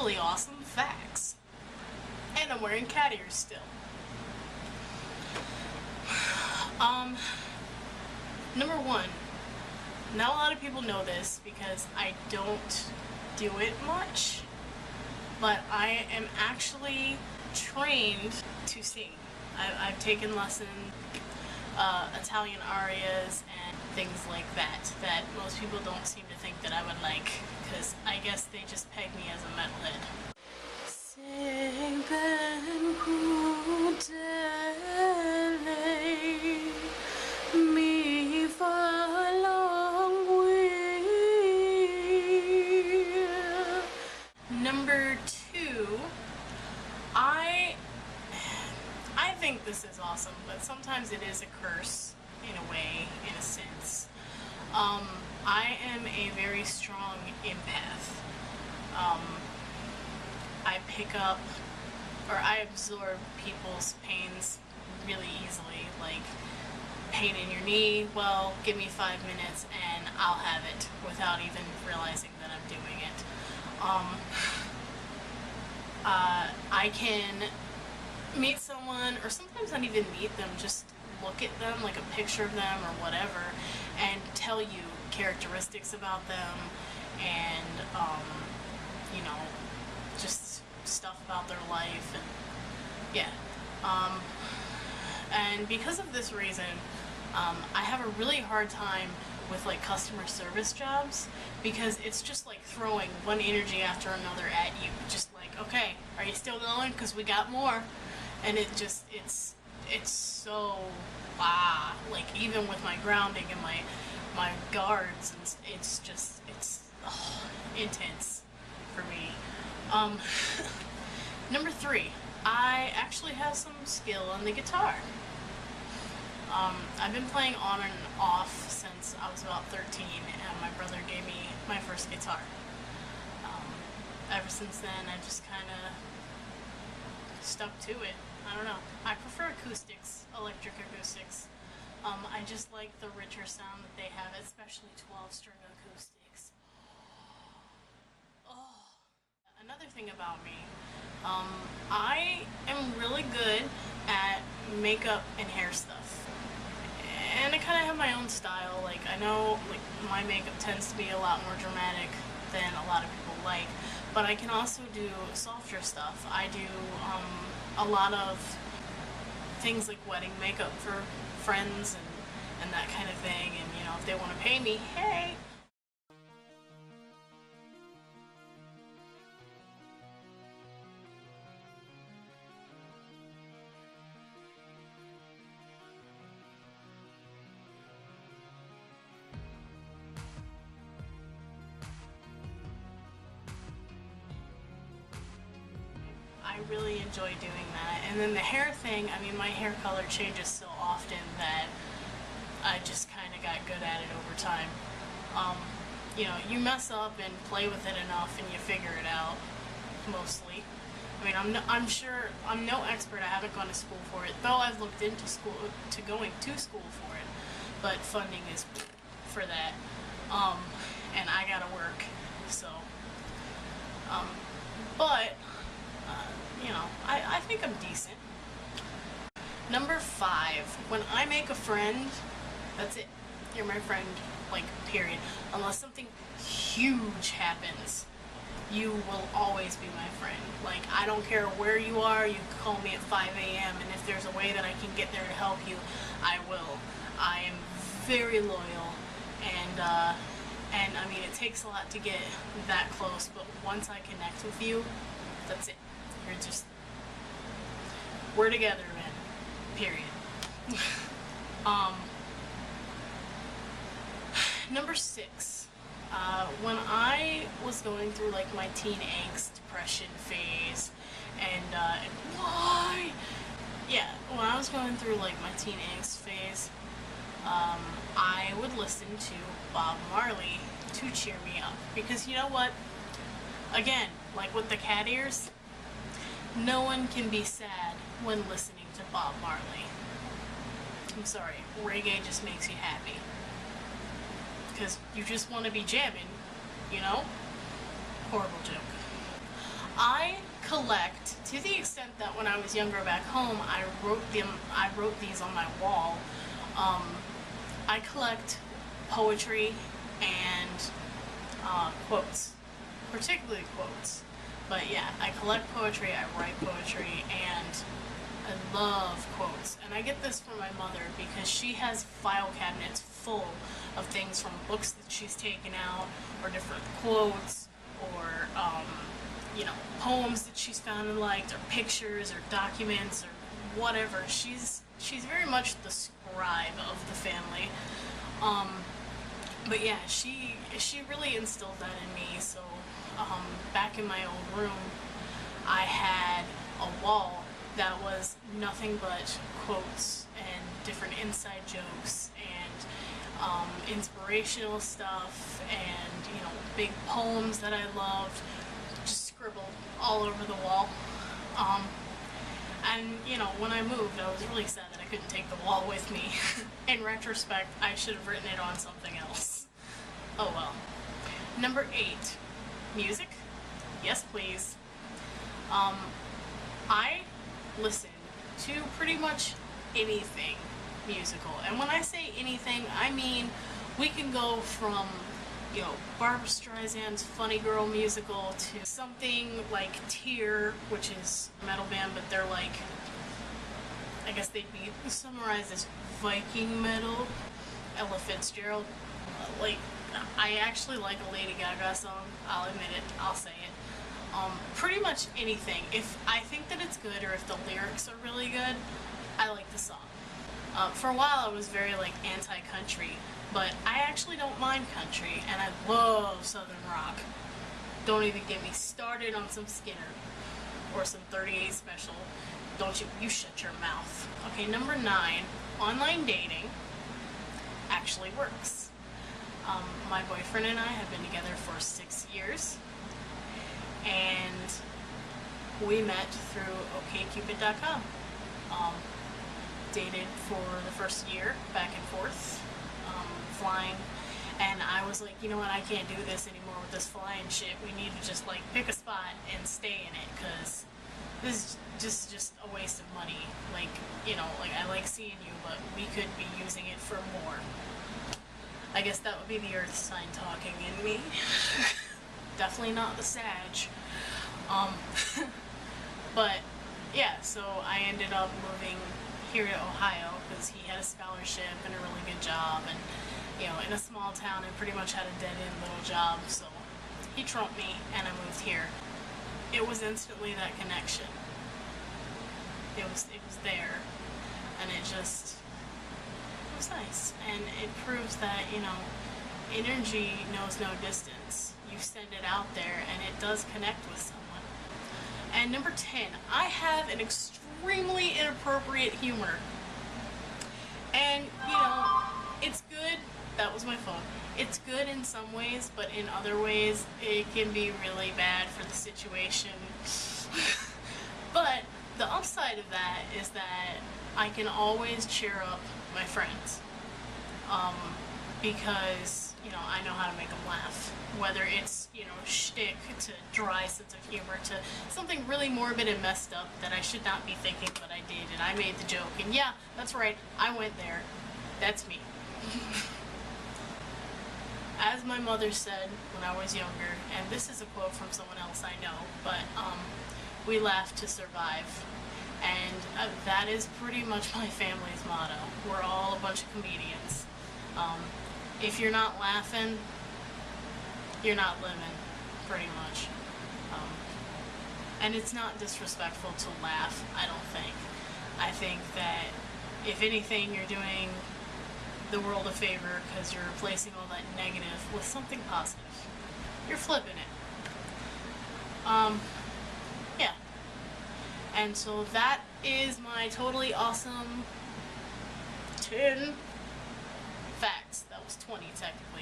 totally awesome facts. And I'm wearing cat ears still. Number one, not a lot of people know this because I don't do it much, but I am actually trained to sing. I've taken lessons, Italian arias and things like that most people don't seem to think that I would like, because I guess they just peg me as a metalhead. Sing ben crudele mi fa languire. Number two, I think this is awesome, but sometimes it is a curse in a way, in a sense. I am a very strong empath. I pick up, or I absorb people's pains really easily. Like, pain in your knee, well, give me 5 minutes and I'll have it without even realizing that I'm doing it. I can meet someone, or sometimes not even meet them, just look at them, like a picture of them or whatever, and tell you characteristics about them and, you know, just stuff about their life, and yeah. And because of this reason, I have a really hard time with like customer service jobs, because it's just like throwing one energy after another at you. Just like, okay, are you still going? Because we got more. And it just, it's so, like even with my grounding and my guards, and it's just, intense for me. Number three, I actually have some skill on the guitar. I've been playing on and off since I was about 13, and my brother gave me my first guitar. Ever since then, I just kind of stuck to it. I don't know. I prefer acoustics, electric acoustics. I just like the richer sound that they have, especially 12-string acoustics. Oh. Another thing about me, I am really good at makeup and hair stuff. And I kind of have my own style. Like, I know like my makeup tends to be a lot more dramatic than a lot of people like, but I can also do softer stuff. I do a lot of things like wedding makeup for friends and that kind of thing, and you know, if they want to pay me, hey! I really enjoy doing that. And then the hair thing, I mean, my hair color changes so often that I just kind of got good at it over time. You know, you mess up and play with it enough and you figure it out, mostly. I mean, I'm sure, I'm no expert, I haven't gone to school for it, though I've looked into going to school for it, but funding is for that, and I gotta work, so, but, you know, I think I'm decent. Number 5, when I make a friend, that's it. You're my friend, like, period. Unless something huge happens, you will always be my friend. Like, I don't care where you are, you can call me at 5 a.m. and if there's a way that I can get there to help you, I will. I am very loyal, and I mean, it takes a lot to get that close, but once I connect with you, that's it. You're just, we're together, man. Period. Number 6. When I was going through like my teen angst, depression phase, and why? Yeah, when I was going through like my teen angst phase, I would listen to Bob Marley to cheer me up. Because you know what? Again, like with the cat ears, no one can be sad when listening to Bob Marley. I'm sorry, reggae just makes you happy. Because you just want to be jamming, you know? Horrible joke. I collect to the extent that when I was younger back home, I wrote these on my wall. Um, I collect poetry and quotes, particularly quotes. But yeah, I collect poetry, I write poetry, and I love quotes. And I get this from my mother because she has file cabinets full of things from books that she's taken out, or different quotes, or poems that she's found and liked, or pictures, or documents, or whatever. She's very much the scribe of the family. But yeah, she really instilled that in me. So back in my old room, I had a wall that was nothing but quotes and different inside jokes and inspirational stuff and big poems that I loved, just scribbled all over the wall. And when I moved, I was really sad that I couldn't take the wall with me. In retrospect, I should have written it on something else. Oh well. Number 8, music. Yes, please. I listen to pretty much anything musical. And when I say anything, I mean we can go from, Barbra Streisand's Funny Girl musical to something like Tear, which is a metal band, but they're like, I guess they'd be summarized as Viking metal. Ella Fitzgerald. I actually like a Lady Gaga song. I'll admit it. I'll say it. Pretty much anything. If I think that it's good or if the lyrics are really good, I like the song. For a while I was very anti-country, but I actually don't mind country, and I love Southern rock. Don't even get me started on some Skinner or some 38 Special. Don't you shut your mouth. Okay, number 9, online dating actually works. My boyfriend and I have been together for 6 years, and we met through OkCupid.com. Dated for the first year, back and forth, flying, and I was like, you know what, I can't do this anymore with this flying shit. We need to just pick a spot and stay in it, because this is just a waste of money. I like seeing you, but we could be using it for more. I guess that would be the earth sign talking in me. Definitely not the Sag. But yeah, so I ended up moving here to Ohio because he had a scholarship and a really good job, and in a small town, I pretty much had a dead-end little job, so he trumped me and I moved here. It was instantly that connection. It was there, and it was nice, and it proves that energy knows no distance. You send it out there and it does connect with someone. And number 10, I have an extremely inappropriate humor, and it's good. That was my phone. It's good in some ways, but in other ways it can be really bad for the situation. But the upside of that is that I can always cheer up my friends, because I know how to make them laugh, whether it's shtick to dry sense of humor to something really morbid and messed up that I should not be thinking, but I did, and I made the joke, and yeah, that's right, I went there. That's me. As my mother said when I was younger, and this is a quote from someone else I know, but we laugh to survive. And that is pretty much my family's motto. We're all a bunch of comedians. If you're not laughing, you're not living, pretty much. And it's not disrespectful to laugh, I don't think. I think that, if anything, you're doing the world a favor because you're replacing all that negative with something positive. You're flipping it. Yeah. And so that is my totally awesome 10 facts. That was 20 technically.